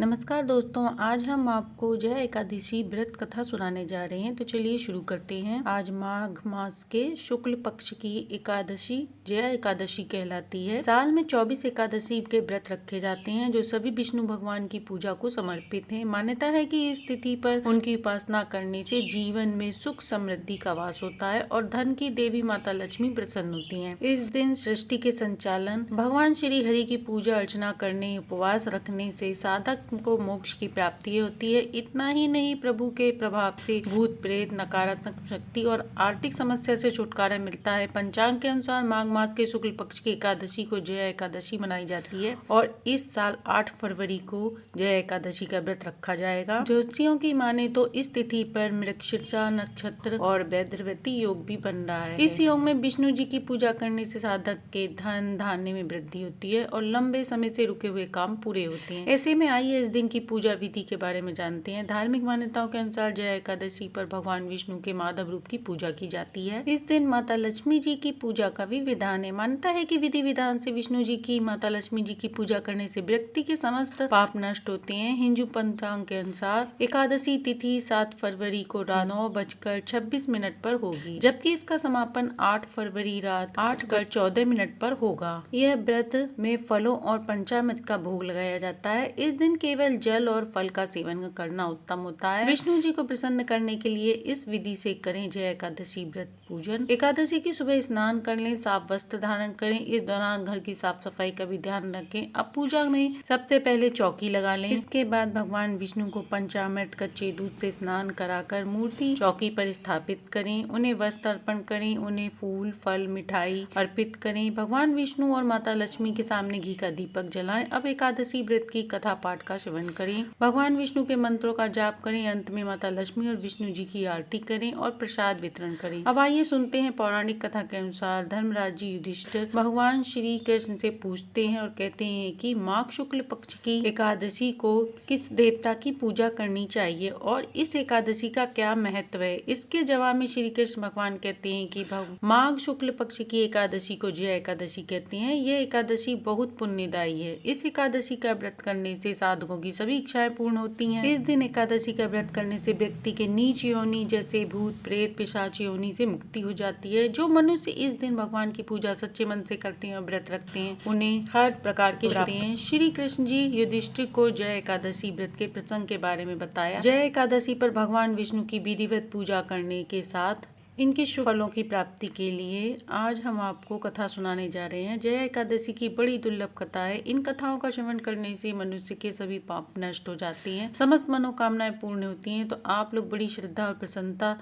नमस्कार दोस्तों, आज हम आपको जय एकादशी व्रत कथा सुनाने जा रहे हैं। तो चलिए शुरू करते हैं। आज माघ मास के शुक्ल पक्ष की एकादशी जय एकादशी कहलाती है। साल में 24 एकादशी के व्रत रखे जाते हैं जो सभी विष्णु भगवान की पूजा को समर्पित हैं। मान्यता है कि इस तिथि पर उनकी उपासना करने से जीवन में सुख समृद्धि का वास होता है और धन की देवी माता लक्ष्मी प्रसन्न होती है। इस दिन सृष्टि के संचालन, भगवान श्री हरि की पूजा अर्चना करने, उपवास रखने से साधक को मोक्ष की प्राप्ति होती है। इतना ही नहीं, प्रभु के प्रभाव से भूत प्रेत, नकारात्मक शक्ति और आर्थिक समस्या से छुटकारा मिलता है। पंचांग के अनुसार माघ मास के शुक्ल पक्ष की एकादशी को जय एकादशी मनाई जाती है और इस साल 8 फरवरी को जय एकादशी का व्रत रखा जाएगा। ज्योतिषियों की माने तो इस तिथि पर मृगशीर्षा नक्षत्र और वैद्यवती योग भी बन रहा है। इस योग में विष्णु जी की पूजा करने से साधक के धन धान्य में वृद्धि होती है और लंबे समय से रुके हुए काम पूरे होते हैं। ऐसे में आइए इस दिन की पूजा विधि के बारे में जानते हैं। धार्मिक मान्यताओं के अनुसार जय एकादशी पर भगवान विष्णु के माधव रूप की पूजा की जाती है। इस दिन माता लक्ष्मी जी की पूजा का भी विधान है। मान्यता है कि विधि विधान से विष्णु जी की माता लक्ष्मी जी की पूजा करने से व्यक्ति के समस्त पाप नष्ट होते हैं। हिंदू पंचांग के अनुसार एकादशी तिथि 7 फरवरी को रात 9:26 पर होगी, जबकि इसका समापन 8 फरवरी रात 8:14 पर होगा। यह व्रत में फलों और पंचामृत का भोग लगाया जाता है। इस दिन केवल जल और फल का सेवन करना उत्तम होता है। विष्णु जी को प्रसन्न करने के लिए इस विधि से करें जय एकादशी व्रत पूजन। एकादशी की सुबह स्नान कर लें, साफ वस्त्र धारण करें। इस दौरान घर की साफ सफाई का भी ध्यान रखें। अब पूजा में सबसे पहले चौकी लगा लें। इसके बाद भगवान विष्णु को पंचामृत कच्चे दूध से स्नान कराकर मूर्ति चौकी पर स्थापित करें। उन्हें वस्त्र अर्पण करें, उन्हें फूल फल मिठाई अर्पित करें। भगवान विष्णु और माता लक्ष्मी के सामने घी का दीपक जलाएं। अब एकादशी व्रत की कथा पाठ का श्रवण करें। भगवान विष्णु के मंत्रों का जाप करें। अंत में माता लक्ष्मी और विष्णु जी की आरती करें और प्रसाद वितरण करें। अब आइए सुनते हैं। पौराणिक कथा के अनुसार धर्मराज जी युधिष्ठिर भगवान श्री कृष्ण से पूछते हैं और कहते हैं कि माघ शुक्ल पक्ष की एकादशी को किस देवता की पूजा करनी चाहिए और इस एकादशी का क्या महत्व है। इसके जवाब में श्री कृष्ण भगवान कहते हैं कि माघ शुक्ल पक्ष की एकादशी को जय एकादशी कहते हैं। यह एकादशी बहुत पुण्यदायी है। इस एकादशी का व्रत करने से साधकों की सभी इच्छाएं पूर्ण होती हैं। इस दिन एकादशी का व्रत करने से व्यक्ति के नीच योनि जैसे भूत प्रेत पिशाच योनि से मुक्ति हो जाती है। जो मनुष्य इस दिन भगवान की पूजा सच्चे मन से करते हैं और व्रत रखते हैं, उन्हें हर प्रकार की प्राप्ति हैं। श्री कृष्ण जी युधिष्ठिर को जय एकादशी व्रत के प्रसंग के बारे में बताया। जय एकादशी पर भगवान विष्णु की विधिवत पूजा करने के साथ इनके शुभ फलों की प्राप्ति के लिए आज हम आपको कथा सुनाने जा रहे हैं। जय एकादशी की बड़ी दुर्लभ कथा है। इन कथाओं का श्रवण करने से मनुष्य के सभी पाप नष्ट हो जाते हैं, समस्त मनोकामनाएं पूर्ण होती हैं। तो आप लोग बड़ी श्रद्धा और प्रसन्नता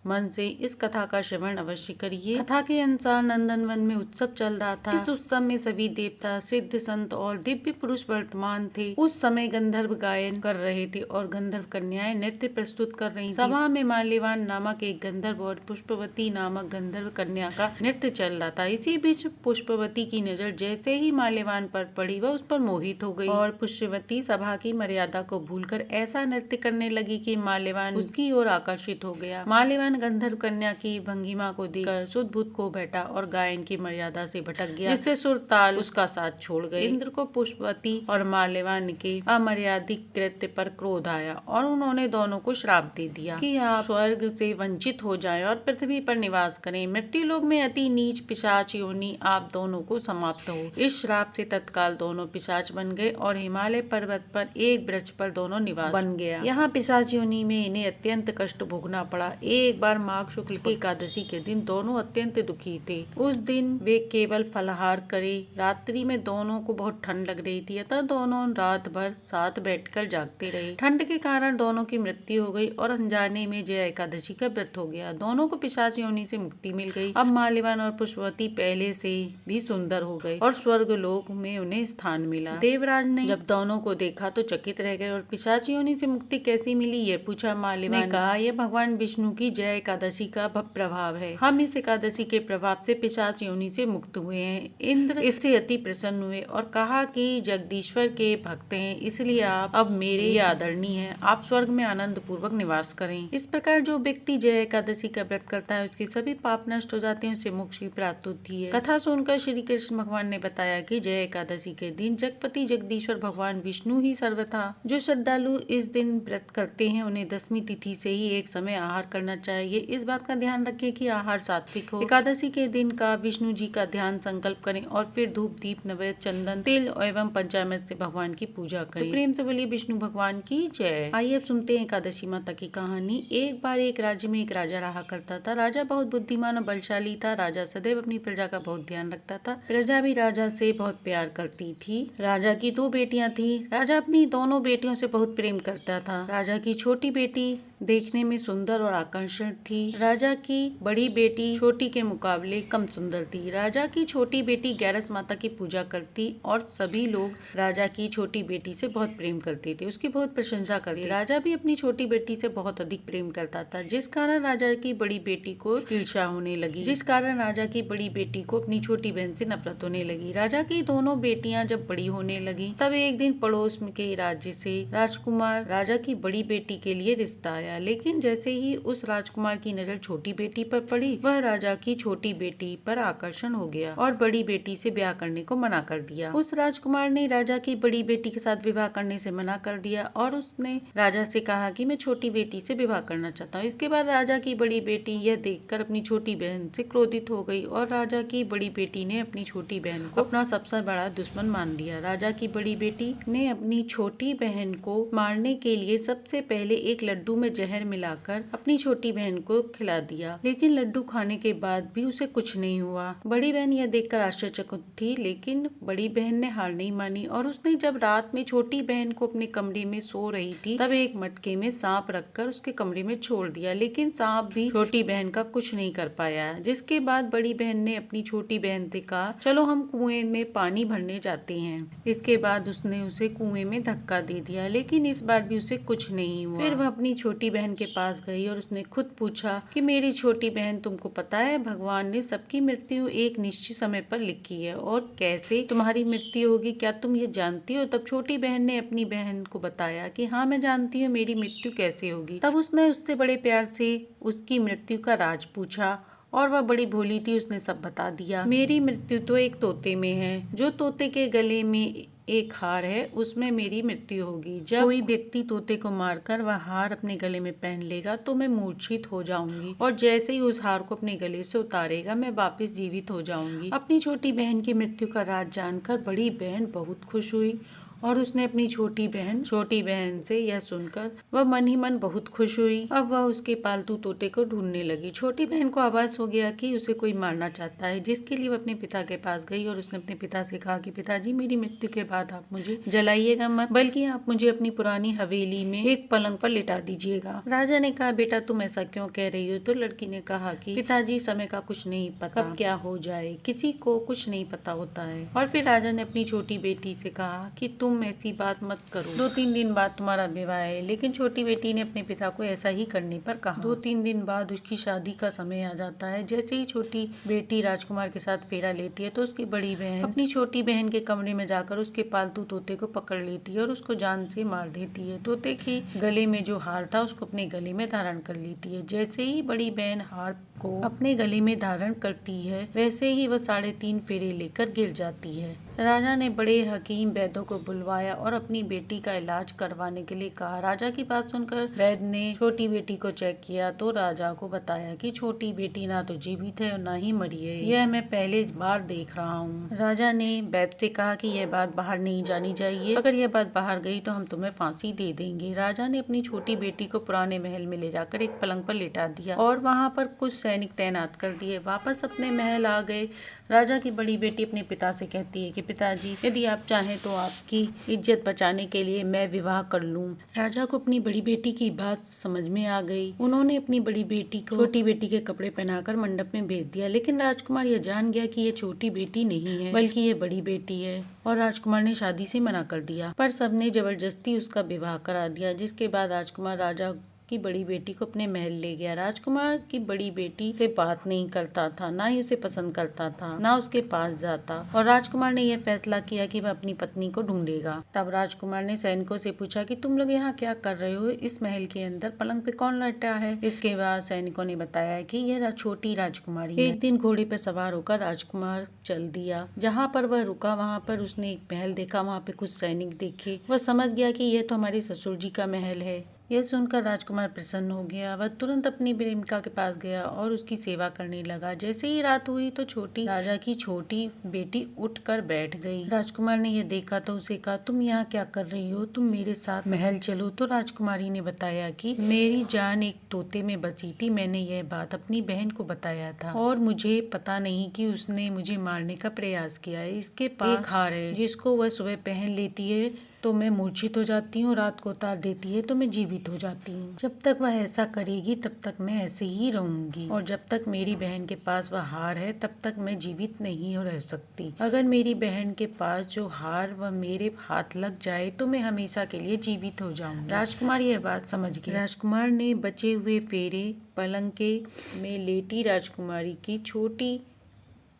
मन से इस कथा का श्रवण अवश्य करिए। कथा के अनुसार नंदन वन में उत्सव चल रहा था। इस उत्सव में सभी देवता, सिद्ध संत और दिव्य पुरुष वर्तमान थे। उस समय गंधर्व गायन कर रहे थे और गंधर्व कन्याएं नृत्य प्रस्तुत कर रही थीं। सभा में माल्यवान नामक एक गंधर्व और पुष्पवती नामक गंधर्व कन्या का नृत्य चल रहा था। इसी बीच पुष्पवती की नजर जैसे ही माल्यवान पर पड़ी, वह उस पर मोहित हो गई और पुष्पवती सभा की मर्यादा को भूलकर ऐसा नृत्य करने लगी कि माल्यवान उसकी ओर आकर्षित हो गया। माल्यवान गंधर्व कन्या की भंगिमा को देखकर सुध-बुध को बैठा और गायन की मर्यादा से भटक गया, जिससे सुर ताल उसका साथ छोड़ गए। इंद्र को पुष्पवती और माल्यवान के अमर्यादित कृत्य पर क्रोध आया और उन्होंने दोनों को श्राप दे दिया कि आप स्वर्ग से वंचित हो जाएं और पृथ्वी पर निवास करें। मृत्यु लोक में अति नीच पिशाच योनि आप दोनों को समाप्त हो। इस श्राप से तत्काल दोनों पिशाच बन गए और हिमालय पर्वत पर एक वृक्ष पर दोनों निवास बन गया। यहाँ पिशाच योनि में इन्हें अत्यंत कष्ट भोगना पड़ा। एक बार माघ शुक्ल की एकादशी के दिन दोनों अत्यंत दुखी थे। उस दिन वे केवल फलाहार करे। रात्रि में दोनों को बहुत ठंड लग रही थी, अतः दोनों रात भर साथ बैठकर जागते रहे। ठंड के कारण दोनों की मृत्यु हो गई और अनजाने में जय एकादशी का व्रत हो गया। दोनों को पिशाच योनि से मुक्ति मिल गई। अब माल्यवान और पुष्पवती पहले से भी सुंदर हो गए और स्वर्ग लोक में उन्हें स्थान मिला। देवराज ने जब दोनों को देखा तो चकित रह गए और पिशाच योनि से मुक्ति कैसी मिली, यह पूछा। माल्यवान ने कहा, यह भगवान विष्णु की जय जया एकादशी का प्रभाव है। हम इस एकादशी के प्रभाव से पिशाच योनि से मुक्त हुए हैं। इंद्र इससे अति प्रसन्न हुए और कहा कि जगदीश्वर के भक्त हैं, इसलिए आप अब मेरे आदरणीय हैं। आप स्वर्ग में आनंद पूर्वक निवास करें। इस प्रकार जो व्यक्ति जया एकादशी का व्रत करता है उसके सभी पाप नष्ट हो जाते हैं, उसे मोक्ष की प्राप्त होती है। कथा सुनकर श्री कृष्ण भगवान ने बताया कि जया एकादशी के दिन जगपति जगदीश्वर भगवान विष्णु ही सर्वथा। जो श्रद्धालु इस दिन व्रत करते हैं उन्हें दसवीं तिथि से ही एक समय आहार करना चाहिए। इस बात का ध्यान रखें कि आहार सात्विक हो। एकादशी के दिन का विष्णु जी का ध्यान संकल्प करें और फिर धूप दीप नैवेद्य चंदन तिल एवं पंचामृत से भगवान की पूजा करें। तो प्रेम से बोलिए विष्णु भगवान की जय। आइए अब सुनते हैं एकादशी माता की कहानी। एक बार एक राज्य में एक राजा रहा करता था। राजा बहुत बुद्धिमान और बलशाली था। राजा सदैव अपनी प्रजा का बहुत ध्यान रखता था। प्रजा भी राजा से बहुत प्यार करती थी। राजा की 2 बेटियां थी। राजा अपनी दोनों बेटियों से बहुत प्रेम करता था। राजा की छोटी बेटी देखने में सुंदर और आकर्षक थी। राजा की बड़ी बेटी छोटी के मुकाबले कम सुंदर थी। राजा की छोटी बेटी ग्यारस माता की पूजा करती और सभी लोग राजा की छोटी बेटी से बहुत प्रेम करते थे, उसकी बहुत प्रशंसा करते। राजा भी अपनी छोटी बेटी से बहुत अधिक प्रेम करता था, जिस कारण राजा की बड़ी बेटी को ईर्ष्या होने लगी, जिस कारण राजा की बड़ी बेटी को अपनी छोटी बहन से नफरत होने लगी। राजा की दोनों बेटियां जब बड़ी होने लगी तब एक दिन पड़ोस के राज्य से राजकुमार राजा की बड़ी बेटी के लिए रिश्ता आया। लेकिन जैसे ही उस राजकुमार की नजर छोटी बेटी पर पड़ी, वह राजा की छोटी बेटी पर आकर्षण हो गया और बड़ी बेटी से ब्याह करने को मना कर दिया। उस राजकुमार ने राजा की बड़ी बेटी के साथ विवाह करने से मना कर दिया और उसने राजा से कहा कि मैं छोटी बेटी से विवाह करना चाहता हूँ। इसके बाद राजा की बड़ी बेटी यह देखकर अपनी छोटी बहन से क्रोधित हो गई और राजा की बड़ी बेटी ने अपनी छोटी बहन को अपना सबसे बड़ा दुश्मन मान लिया। राजा की बड़ी बेटी ने अपनी छोटी बहन को मारने के लिए सबसे पहले एक लड्डू में जहर मिलाकर अपनी छोटी बहन को खिला दिया, लेकिन लड्डू खाने के बाद भी उसे कुछ नहीं हुआ। बड़ी बहन यह देखकर आश्चर्यचकित थी, लेकिन बड़ी बहन ने हार नहीं मानी और उसने जब रात में छोटी बहन को अपने कमरे में सो रही थी तब एक मटके में सांप रखकर उसके कमरे में छोड़ दिया, लेकिन सांप भी छोटी बहन का कुछ नहीं कर पाया। जिसके बाद बड़ी बहन ने अपनी छोटी बहन से कहा, चलो हम कुएं में पानी भरने जाते हैं। इसके बाद उसने उसे कुएं में धक्का दे दिया, लेकिन इस बार भी उसे कुछ नहीं हुआ। फिर वह अपनी छोटी बहन के पास गई और उसने खुद पूछा कि मेरी छोटी बहन, तुमको पता है भगवान ने सबकी मृत्यु एक निश्चित समय पर लिखी है और कैसे तुम्हारी मृत्यु होगी, क्या तुम ये जानती हो? तब छोटी बहन ने अपनी बहन को बताया कि हाँ मैं जानती हूँ मेरी मृत्यु कैसे होगी। तब उसने उससे बड़े प्यार से उसकी मृत्यु का राज पूछा और वह बड़ी भोली थी, उसने सब बता दिया। मेरी मृत्यु तो एक तोते में है, जो तोते के गले में एक हार है उसमें मेरी मृत्यु होगी। जब कोई व्यक्ति तोते को मारकर वह हार अपने गले में पहन लेगा तो मैं मूर्छित हो जाऊंगी और जैसे ही उस हार को अपने गले से उतारेगा मैं वापस जीवित हो जाऊंगी। अपनी छोटी बहन की मृत्यु का राज जानकर बड़ी बहन बहुत खुश हुई और उसने अपनी छोटी बहन से यह सुनकर वह मन ही मन बहुत खुश हुई। अब वह उसके पालतू तोते को ढूंढने लगी। छोटी बहन को आभास हो गया कि उसे कोई मारना चाहता है, जिसके लिए वह अपने पिता के पास गई और उसने अपने पिता से कहा कि पिताजी मेरी मृत्यु के बाद आप मुझे जलाइएगा मत, बल्कि आप मुझे अपनी पुरानी हवेली में एक पलंग पर लिटा दीजिएगा। राजा ने कहा, बेटा तुम ऐसा क्यों कह रही हो? तो लड़की ने कहा कि पिताजी समय का कुछ नहीं पता, कब क्या हो जाए किसी को कुछ नहीं पता होता है। और फिर राजा ने अपनी छोटी बेटी से कहा कि तुम ऐसी बात मत करो, 2-3 दिन बाद तुम्हारा विवाह है। लेकिन छोटी बेटी ने अपने पिता को ऐसा ही करने पर कहा। 2-3 दिन बाद उसकी शादी का समय आ जाता है। जैसे ही छोटी बेटी राजकुमार के साथ फेरा लेती है तो उसकी बड़ी बहन अपनी छोटी बहन के कमरे में जाकर उसके पालतू तोते को पकड़ लेती है और उसको जान से मार देती है। तोते की गले में जो हार था उसको अपने गले में धारण कर लेती है। जैसे ही बड़ी बहन हार को अपने गले में धारण करती है वैसे ही वह 3.5 फेरे लेकर गिर जाती है। राजा ने बड़े हकीम वैद्यों को बुलवाया और अपनी बेटी का इलाज करवाने के लिए कहा। राजा की बात सुनकर वैद्य ने छोटी बेटी को चेक किया तो राजा को बताया कि छोटी बेटी ना तो जीवित है और ना ही मरी है, यह मैं पहले बार देख रहा हूँ। राजा ने वैद्य से कहा कि यह बात बाहर नहीं जानी चाहिए, अगर यह बात बाहर गई तो हम तुम्हें फांसी दे देंगे। राजा ने अपनी छोटी बेटी को पुराने महल में ले जाकर एक पलंग पर लिटा दिया और वहाँ पर कुछ सैनिक तैनात कर दिए। वापस अपने महल आ गए। राजा की बड़ी बेटी अपने पिता से कहती है कि पिताजी यदि आप चाहें तो आपकी इज्जत बचाने के लिए मैं विवाह कर लूं। राजा को अपनी बड़ी बेटी की बात समझ में आ गई। उन्होंने अपनी बड़ी बेटी को छोटी बेटी के कपड़े पहनाकर मंडप में भेज दिया, लेकिन राजकुमार यह जान गया कि ये छोटी बेटी नहीं है बल्कि ये बड़ी बेटी है और राजकुमार ने शादी से मना कर दिया। पर सबने जबरदस्ती उसका विवाह करा दिया, जिसके बाद राजकुमार राजा की बड़ी बेटी को अपने महल ले गया। राजकुमार की बड़ी बेटी से बात नहीं करता था, ना ही उसे पसंद करता था, ना उसके पास जाता। और राजकुमार ने यह फैसला किया कि वह अपनी पत्नी को ढूंढेगा। तब राजकुमार ने सैनिकों से पूछा कि तुम लोग यहाँ क्या कर रहे हो? इस महल के अंदर पलंग पे कौन लेटा है? इसके बाद सैनिकों ने बताया कि यह छोटी राजकुमारी है। एक दिन घोड़े पर सवार होकर राजकुमार चल दिया। जहाँ पर वह रुका वहाँ पर उसने एक महल देखा, वहाँ पे कुछ सैनिक देखे। वह समझ गया कि यह तो हमारे ससुर जी का महल है। यह सुनकर राजकुमार प्रसन्न हो गया। वह तुरंत अपनी प्रेमिका के पास गया और उसकी सेवा करने लगा। जैसे ही रात हुई तो छोटी राजा की छोटी बेटी उठकर बैठ गई। राजकुमार ने यह देखा तो उसे कहा, तुम यहाँ क्या कर रही हो? तुम मेरे साथ महल चलो। तो राजकुमारी ने बताया कि मेरी जान एक तोते में बसी थी। मैंने यह बात अपनी बहन को बताया था और मुझे पता नहीं कि उसने मुझे मारने का प्रयास किया है। इसके पास एक हार है जिसको वह सुबह पहन लेती है तो मैं मूर्छित हो जाती हूँ, रात को उतार देती है तो मैं जीवित हो जाती हूँ। जब तक वह ऐसा करेगी तब तक मैं ऐसे ही रहूंगी और जब तक मेरी बहन के पास वह हार है तब तक मैं जीवित नहीं रह सकती। अगर मेरी बहन के पास जो हार वह मेरे हाथ लग जाए तो मैं हमेशा के लिए जीवित हो जाऊंगी। राजकुमार यह बात समझ गई। राजकुमार ने बचे हुए फेरे पलंग के में लेटी राजकुमारी की छोटी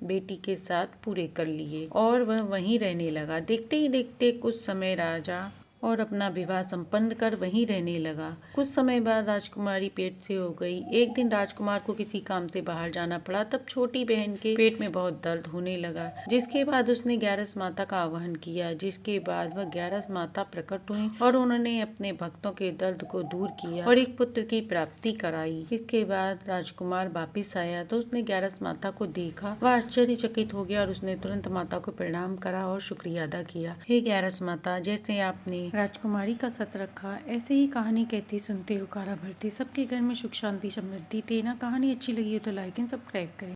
बेटी के साथ पूरे कर लिए और वह वहीं रहने लगा। देखते ही देखते कुछ समय राजा और अपना विवाह संपन्न कर वहीं रहने लगा। कुछ समय बाद राजकुमारी पेट से हो गई। एक दिन राजकुमार को किसी काम से बाहर जाना पड़ा। तब छोटी बहन के पेट में बहुत दर्द होने लगा, जिसके बाद उसने 11 माता का आह्वान किया। जिसके बाद वह 11 माता प्रकट हुई और उन्होंने अपने भक्तों के दर्द को दूर किया और एक पुत्र की प्राप्ति कराई। इसके बाद राजकुमार वापिस आया तो उसने 11 माता को देखा। वह आश्चर्यचकित हो गया और उसने तुरंत माता को प्रणाम करा और शुक्रिया अदा किया। हे 11 माता, जैसे आपने राजकुमारी का सत रखा, ऐसे ही कहानी कहती सुनते हुकारा भरती सबके घर में सुख शांति समृद्धि देना। कहानी अच्छी लगी हो तो लाइक एंड सब्सक्राइब करें।